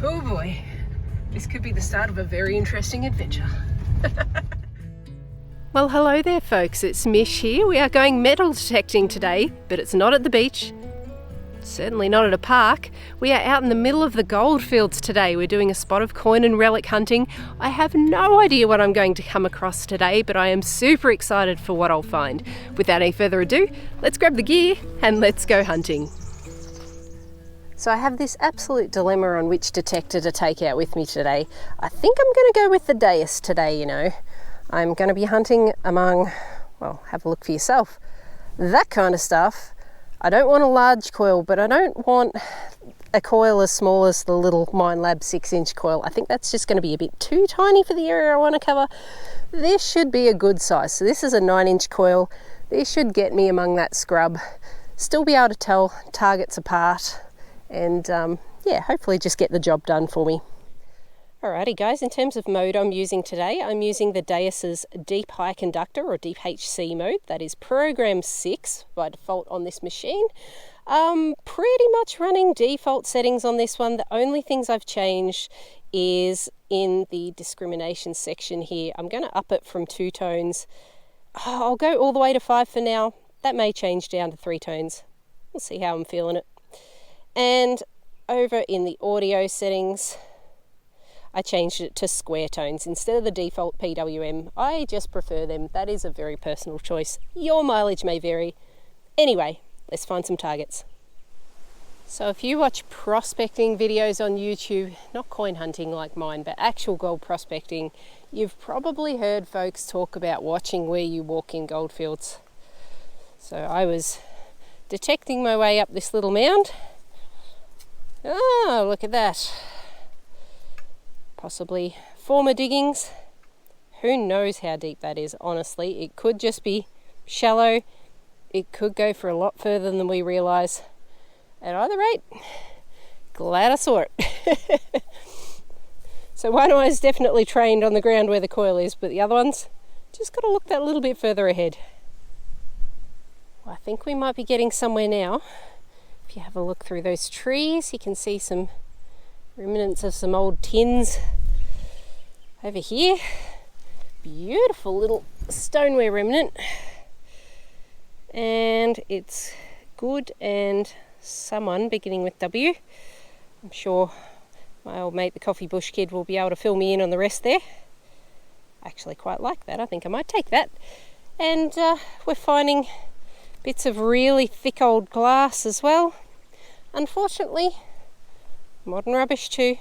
Oh boy, this could be the start of a very interesting adventure. Well, hello there folks, it's Mish here. We are going metal detecting today, but it's not at the beach. Certainly not at a park. We are out in the middle of the goldfields today. We're doing a spot of coin and relic hunting. I have no idea what I'm going to come across today, but I am super excited for what I'll find. Without any further ado, let's grab the gear and let's go hunting. So I have this absolute dilemma on which detector to take out with me today. I think I'm going to go with the Deus today, you know. I'm going to be hunting among, well, have a look for yourself, that kind of stuff. I don't want a large coil, but I don't want a coil as small as the little Minelab 6-inch coil. I think that's just going to be a bit too tiny for the area I want to cover. This should be a good size. So this is a 9-inch coil. This should get me among that scrub. Still be able to tell targets apart and yeah, hopefully just get the job done for me. Alrighty guys, in terms of mode I'm using today, I'm using the Deus's Deep High Conductor or Deep HC mode. That is program 6 by default on this machine. Pretty much running default settings on this one. The only things I've changed is in the discrimination section here. I'm going to up it from 2 tones. I'll go all the way to 5 for now. That may change down to 3 tones. We'll see how I'm feeling it. And over in the audio settings, I changed it to square tones instead of the default PWM. I just prefer them. That is a very personal choice. Your mileage may vary. Anyway, let's find some targets. So if you watch prospecting videos on YouTube, not coin hunting like mine, but actual gold prospecting, you've probably heard folks talk about watching where you walk in goldfields. So I was detecting my way up this little mound. Oh, look at that. Possibly former diggings. Who knows how deep that is, honestly. It could just be shallow. It could go for a lot further than we realise. At either rate, glad I saw it. So one eye's definitely trained on the ground where the coil is, but the other one's just got to look that little bit further ahead. Well, I think we might be getting somewhere now. If you have a look through those trees, you can see some remnants of some old tins over here. Beautiful little stoneware remnant, and it's good, and someone beginning with W. I'm sure my old mate the coffee bush kid will be able to fill me in on the rest there. I actually quite like that. I think I might take that. And we're finding bits of really thick old glass as well. Unfortunately, modern rubbish too,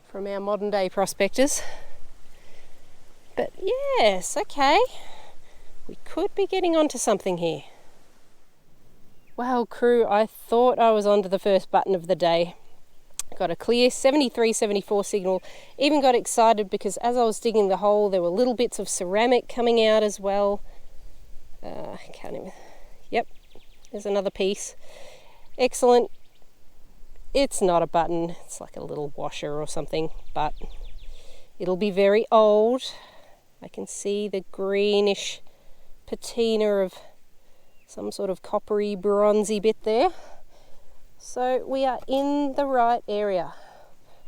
from our modern day prospectors. But yes, okay, we could be getting onto something here. Well crew, I thought I was onto the first button of the day. Got a clear 73-74 signal, even got excited because as I was digging the hole there were little bits of ceramic coming out as well. I can't even, yep, there's another piece. Excellent. It's not a button, it's like a little washer or something, but it'll be very old. I can see the greenish patina of some sort of coppery bronzy bit there. So we are in the right area.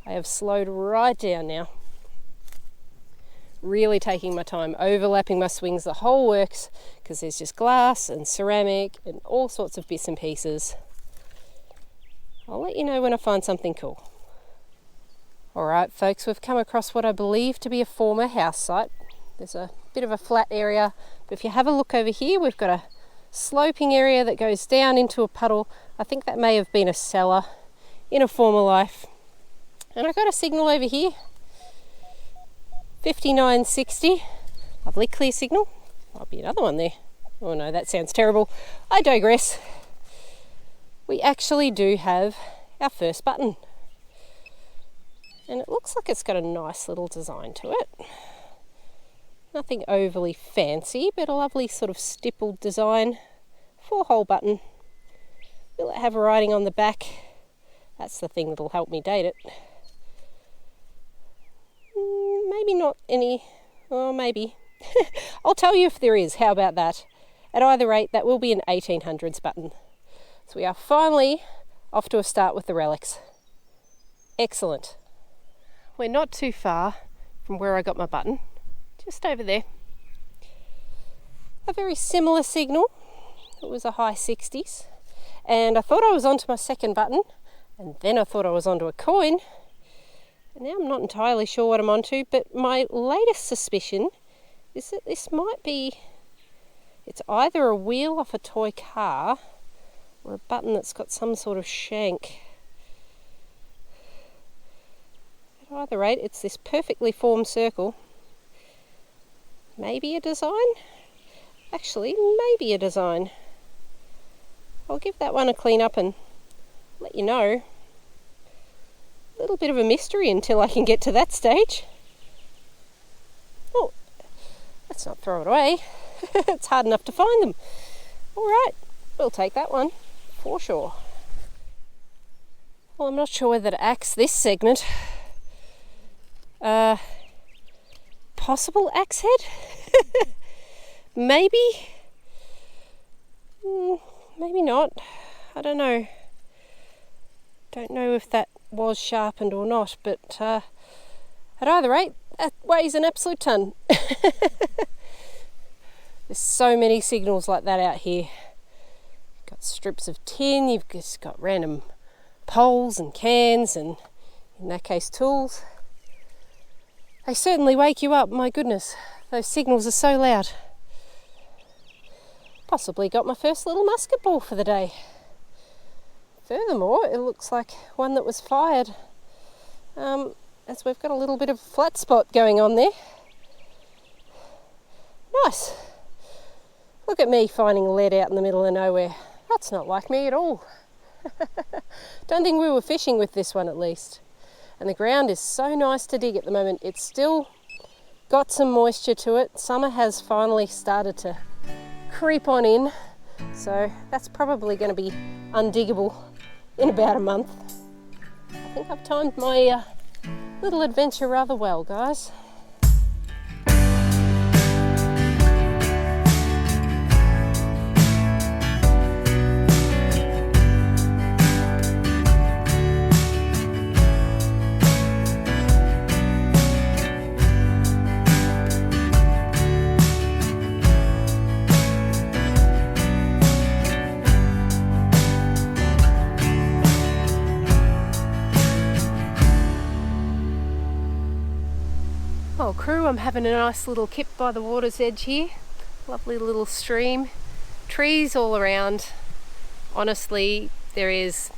I have slowed right down now. Really taking my time, overlapping my swings, the whole works, because there's just glass and ceramic and all sorts of bits and pieces. I'll let you know when I find something cool. Alright folks, we've come across what I believe to be a former house site. There's a bit of a flat area, but if you have a look over here, we've got a sloping area that goes down into a puddle. I think that may have been a cellar in a former life. And I got a signal over here, 5960, lovely clear signal. Might be another one there. Oh no, that sounds terrible. I digress. We actually do have our first button. And it looks like it's got a nice little design to it. Nothing overly fancy, but a lovely sort of stippled design. 4-hole button. Will it have writing on the back? That's the thing that'll help me date it. Maybe not any, or maybe. I'll tell you if there is, how about that? At either rate, that will be an 1800s button. So we are finally Off to a start with the relics. Excellent. We're not too far from where I got my button, just over there. A very similar signal. It was a high 60s, and I thought I was onto my second button, and then I thought I was onto a coin, and now I'm not entirely sure what I'm onto, but my latest suspicion is that this might be, it's either a wheel off a toy car or a button that's got some sort of shank. At either rate, it's this perfectly formed circle. Maybe a design? Actually, maybe a design. I'll give that one a clean up and let you know. A little bit of a mystery until I can get to that stage. Oh, let's not throw it away. It's hard enough to find them. All right, we'll take that one for sure. Well, I'm not sure whether to axe this segment. Possible axe head? Maybe. Maybe not. I don't know. Don't know if that was sharpened or not, but at either rate, that weighs an absolute ton. There's so many signals like that out here. You've got strips of tin, you've just got random poles and cans, and in that case tools. They certainly wake you up, my goodness. Those signals are so loud. Possibly got my first little musket ball for the day. Furthermore, it looks like one that was fired, as we've got a little bit of flat spot going on there. Nice. Look at me finding lead out in the middle of nowhere. That's not like me at all. Don't think we were fishing with this one at least. And the ground is so nice to dig at the moment. It's still got some moisture to it. Summer has finally started to creep on in, so that's probably going to be undiggable in about a month. I think I've timed my little adventure rather well, guys. Well, crew, I'm having a nice little kip by the water's edge here. Lovely little stream, trees all around. Honestly, there is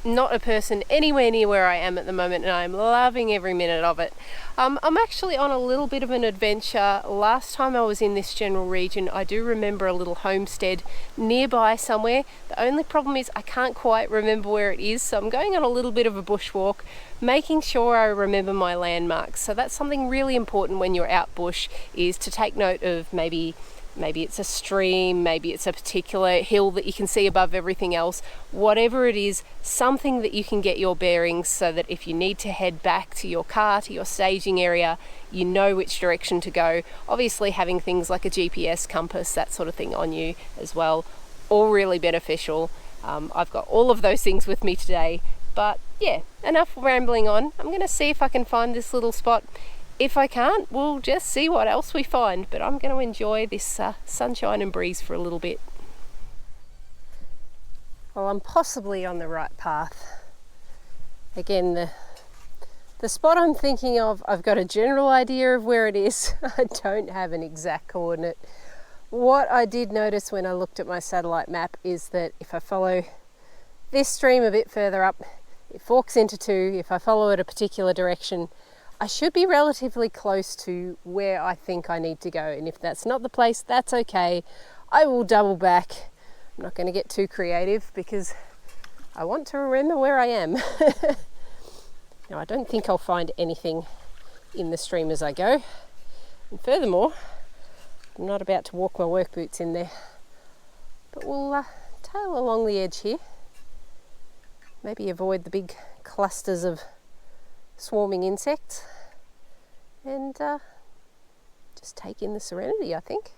not a person anywhere near where I am at the moment, and I'm loving every minute of it. I'm actually on a little bit of an adventure. Last time I was in this general region, I do remember a little homestead nearby somewhere. The only problem is I can't quite remember where it is, so I'm going on a little bit of a bushwalk, making sure I remember my landmarks. So that's something really important when you're out bush, is to take note of maybe it's a stream, maybe it's a particular hill that you can see above everything else. Whatever it is, something that you can get your bearings so that if you need to head back to your car, to your staging area, you know which direction to go. Obviously having things like a GPS, compass, that sort of thing on you as well, all really beneficial. I've got all of those things with me today, but yeah, enough rambling on. I'm going to see if I can find this little spot. If I can't, we'll just see what else we find, but I'm going to enjoy this sunshine and breeze for a little bit. Well, I'm possibly on the right path. Again, the spot I'm thinking of, I've got a general idea of where it is. I don't have an exact coordinate. What I did notice when I looked at my satellite map is that if I follow this stream a bit further up, it forks into two. If I follow it a particular direction, I should be relatively close to where I think I need to go. And if that's not the place, that's okay. I will double back. I'm not going to get too creative because I want to remember where I am. Now, I don't think I'll find anything in the stream as I go. And furthermore, I'm not about to walk my work boots in there. But we'll tail along the edge here. Maybe avoid the big clusters of swarming insects, and just take in the serenity, I think.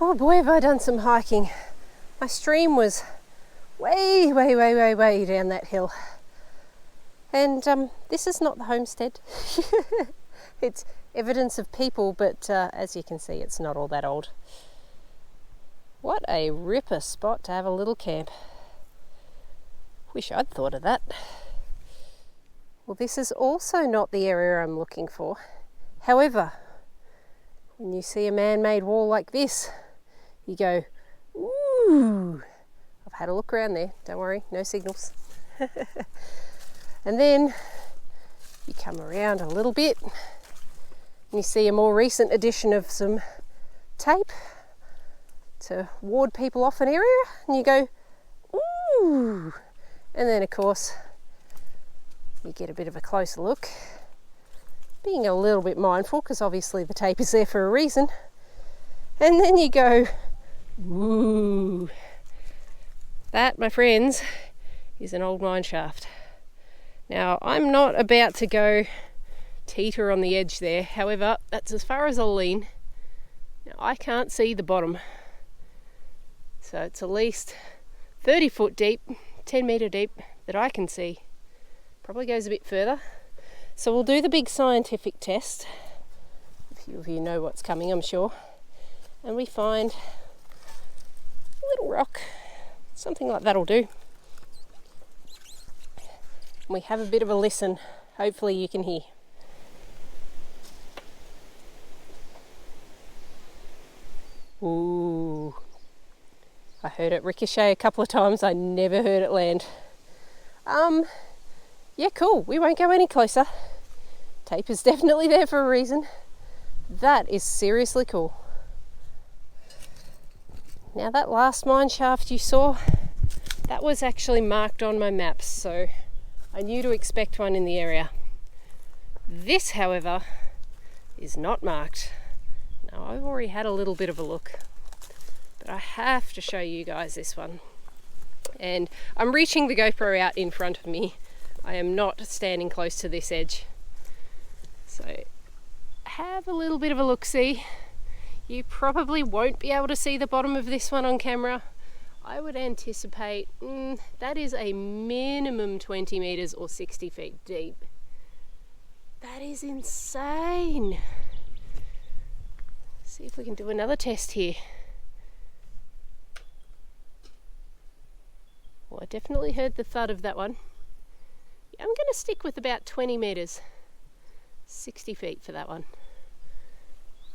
Oh boy, have I done some hiking. My stream was way down that hill. And this is not the homestead. It's evidence of people, but as you can see, it's not all that old. What a ripper spot to have a little camp. Wish I'd thought of that. Well, this is also not the area I'm looking for. However, when you see a man-made wall like this, you go, ooh. I've had a look around there, don't worry, no signals. And then you come around a little bit and you see a more recent addition of some tape to ward people off an area, and you go, ooh. And then of course you get a bit of a closer look, being a little bit mindful because obviously the tape is there for a reason. And then you go, ooh. That, my friends, is an old mine shaft. Now, I'm not about to go teeter on the edge there. However, that's as far as I'll lean. Now, I can't see the bottom. So it's at least 30 foot deep, 10 metre deep that I can see. Probably goes a bit further. So we'll do the big scientific test. A few of you know what's coming, I'm sure. And we find a little rock. Something like that'll do. We have a bit of a listen. Hopefully you can hear. Ooh. I heard it ricochet a couple of times. I never heard it land. Yeah, cool. We won't go any closer. Tape is definitely there for a reason. That is seriously cool. Now that last mine shaft you saw, that was actually marked on my maps, so I knew to expect one in the area. This, however, is not marked. Now, I've already had a little bit of a look, but I have to show you guys this one. And I'm reaching the GoPro out in front of me. I am not standing close to this edge. So have a little bit of a look-see. You probably won't be able to see the bottom of this one on camera. I would anticipate that is a minimum 20 metres or 60 feet deep. That is insane. See if we can do another test here. Well, I definitely heard the thud of that one. Yeah, I'm going to stick with about 20 metres, 60 feet for that one.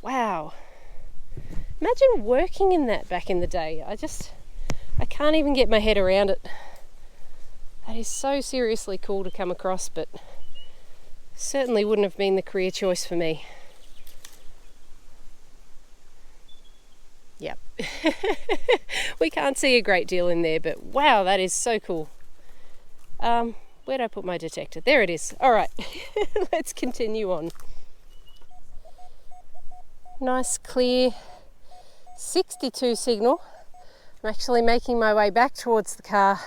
Wow. Imagine working in that back in the day. I can't even get my head around it. That is so seriously cool to come across, but certainly wouldn't have been the career choice for me. Yep. We can't see a great deal in there, but wow, that is so cool. Where'd I put my detector? There it is. All right, let's continue on. Nice, clear 62 signal. I'm actually making my way back towards the car.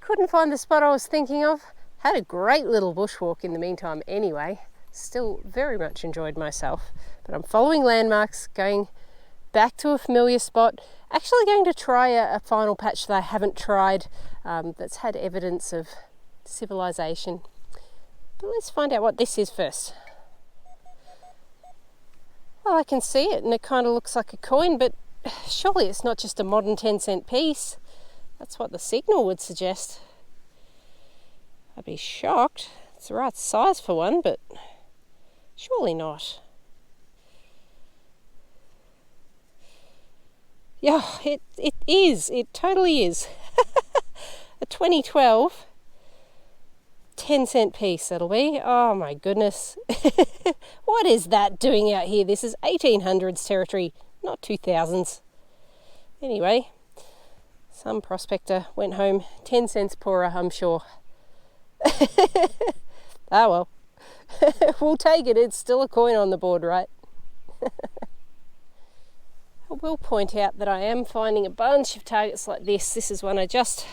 Couldn't find the spot I was thinking of. Had a great little bushwalk in the meantime anyway. Still very much enjoyed myself. But I'm following landmarks, going back to a familiar spot. Actually going to try a final patch that I haven't tried that's had evidence of civilization. But let's find out what this is first. Well, I can see it and it kind of looks like a coin, but surely it's not just a modern 10-cent piece. That's what the signal would suggest. I'd be shocked. It's the right size for one, but surely not. Yeah, it is. It totally is. A 2012 10-cent piece, that'll be. Oh my goodness. What is that doing out here? This is 1800s territory, not 2000s. Anyway, some prospector went home 10 cents poorer, I'm sure. Ah well, we'll take it. It's still a coin on the board, right? I will point out that I am finding a bunch of targets like this. This is one I just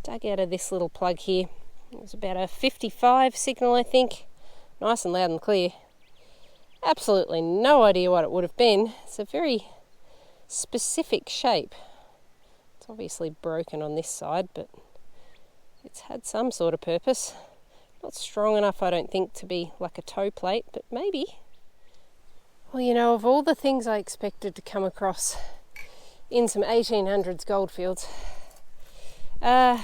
dug out of this little plug here. It was about a 55 signal, I think. Nice and loud and clear. Absolutely no idea what it would have been. It's a very specific shape. It's It's obviously broken on this side, but it's had some sort of purpose. Not strong enough, I don't think, to be like a toe plate, but maybe. Well, you know, of all the things I expected to come across in some 1800s goldfields, I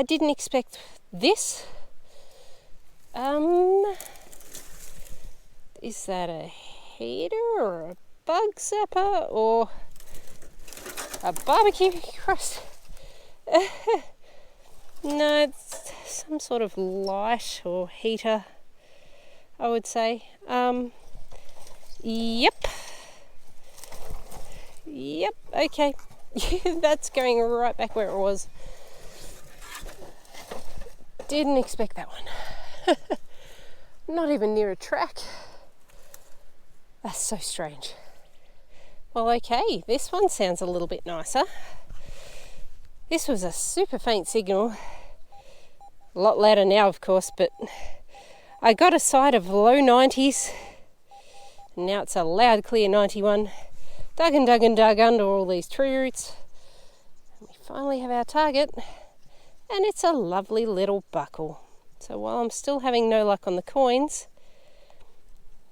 didn't expect this. Is that a heater or a bug zapper or a barbecue crust? No, it's some sort of light or heater, I would say. Yep, okay. That's going right back where it was. Didn't expect that one. Not even near a track. That's so strange. Well, okay, this one sounds a little bit nicer. This was a super faint signal. A lot louder now, of course, but I got a sight of low 90s. Now it's a loud, clear 91. Dug and dug and dug under all these tree roots. And we finally have our target. And it's a lovely little buckle. So while I'm still having no luck on the coins,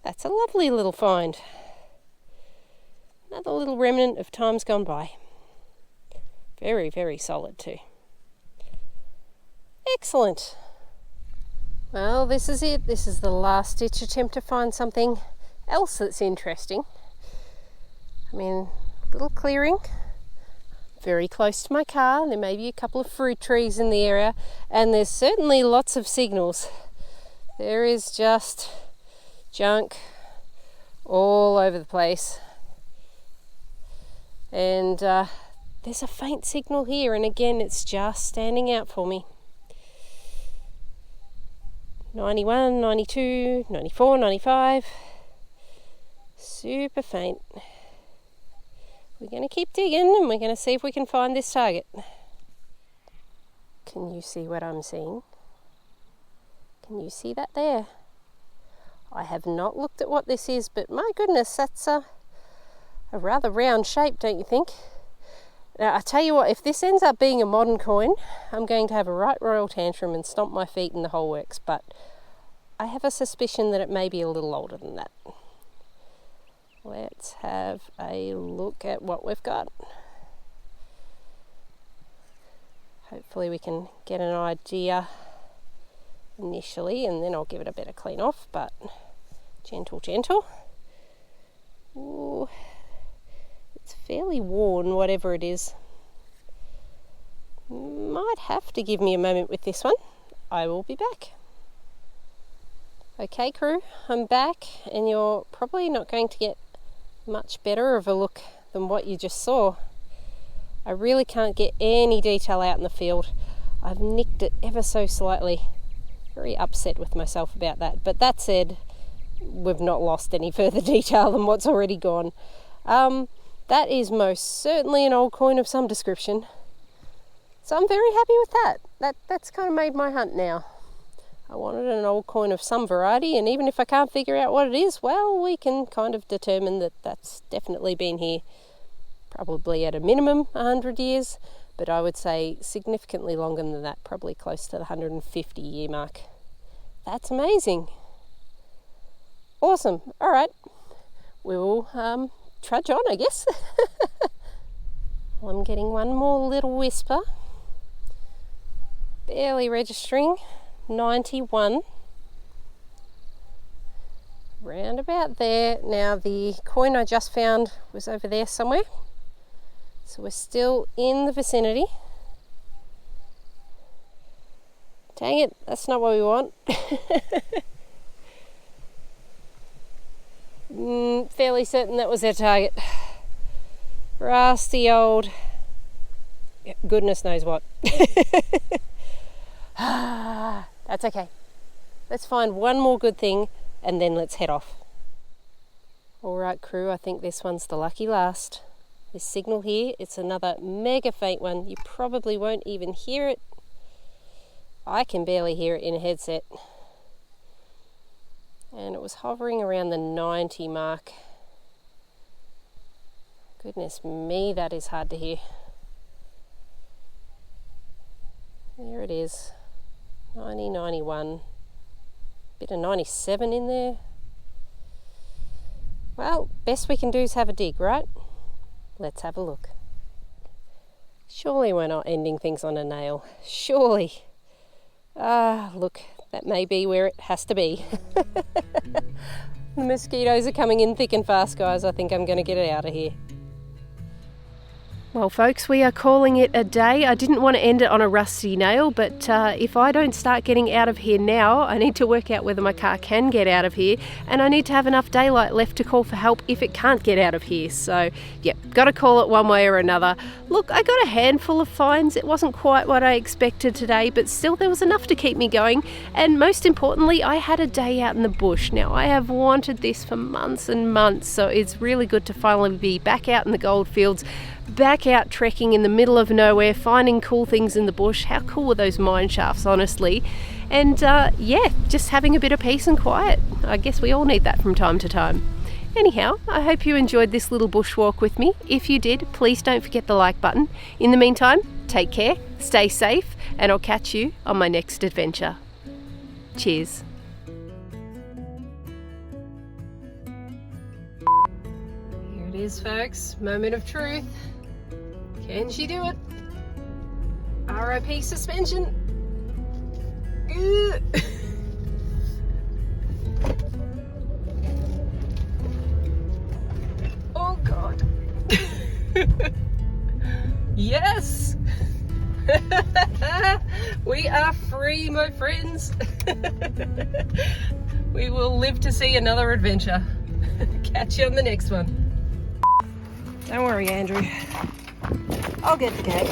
that's a lovely little find. Another little remnant of times gone by. Very, very solid too. Excellent. Well, this is it. This is the last ditch attempt to find something else that's interesting. I mean, little clearing, very close to my car. There may be a couple of fruit trees in the area, and there's certainly lots of signals. There is just junk all over the place. And there's a faint signal here, and again, it's just standing out for me. 91, 92, 94, 95. Super faint. We're going to keep digging and we're going to see if we can find this target. Can you see what I'm seeing? Can you see that there? I have not looked at what this is, but my goodness, that's a rather round shape, don't you think? Now, I tell you what, if this ends up being a modern coin, I'm going to have a right royal tantrum and stomp my feet in the whole works, but I have a suspicion that it may be a little older than that. Let's have a look at what we've got. Hopefully we can get an idea initially, and then I'll give it a better clean off, but gentle, gentle. Ooh. It's fairly worn, whatever it is. Might have to give me a moment with this one. I will be back. Okay, crew, I'm back, and you're probably not going to get much better of a look than what you just saw. I really can't get any detail out in the field. I've nicked it ever so slightly. Very upset with myself about that. But that said, we've not lost any further detail than what's already gone. That is most certainly an old coin of some description. So I'm very happy with that. That's kind of made my hunt now. I wanted an old coin of some variety, and even if I can't figure out what it is, well, we can kind of determine that that's definitely been here probably at a minimum 100 years, but I would say significantly longer than that, probably close to the 150 year mark. That's amazing. Awesome. All right. We will trudge on, I guess. Well, I'm getting one more little whisper. Barely registering. 91. Round about there. Now the coin I just found was over there somewhere. So we're still in the vicinity. Dang it, that's not what we want. Fairly certain that was our target. Rusty old, goodness knows what. That's okay. Let's find one more good thing and then let's head off. Alright crew, I think this one's the lucky last. This signal here, it's another mega faint one. You probably won't even hear it. I can barely hear it in a headset. And it was hovering around the 90 mark. Goodness me, that is hard to hear. There it is. 90, 91. Bit of 97 in there. Well, best we can do is have a dig, right? Let's have a look. Surely we're not ending things on a nail. Surely. Look, that may be where it has to be. The mosquitoes are coming in thick and fast, guys. I think I'm going to get it out of here. Well, folks, we are calling it a day. I didn't want to end it on a rusty nail, but if I don't start getting out of here now, I need to work out whether my car can get out of here, and I need to have enough daylight left to call for help if it can't get out of here. So, yep, got to call it one way or another. Look, I got a handful of finds. It wasn't quite what I expected today, but still there was enough to keep me going. And most importantly, I had a day out in the bush. Now, I have wanted this for months and months, so it's really good to finally be back out in the goldfields, back out trekking in the middle of nowhere, finding cool things in the bush. How cool were those mine shafts, honestly? And yeah, just having a bit of peace and quiet. I guess we all need that from time to time. Anyhow, I hope you enjoyed this little bushwalk with me. If you did, please don't forget the like button. In the meantime, take care, stay safe, and I'll catch you on my next adventure. Cheers. Here it is, folks. Moment of truth. Can she do it? RIP suspension. Oh God. Yes. We are free, my friends. We will live to see another adventure. Catch you on the next one. Don't worry, Andrew. I'll get the cake.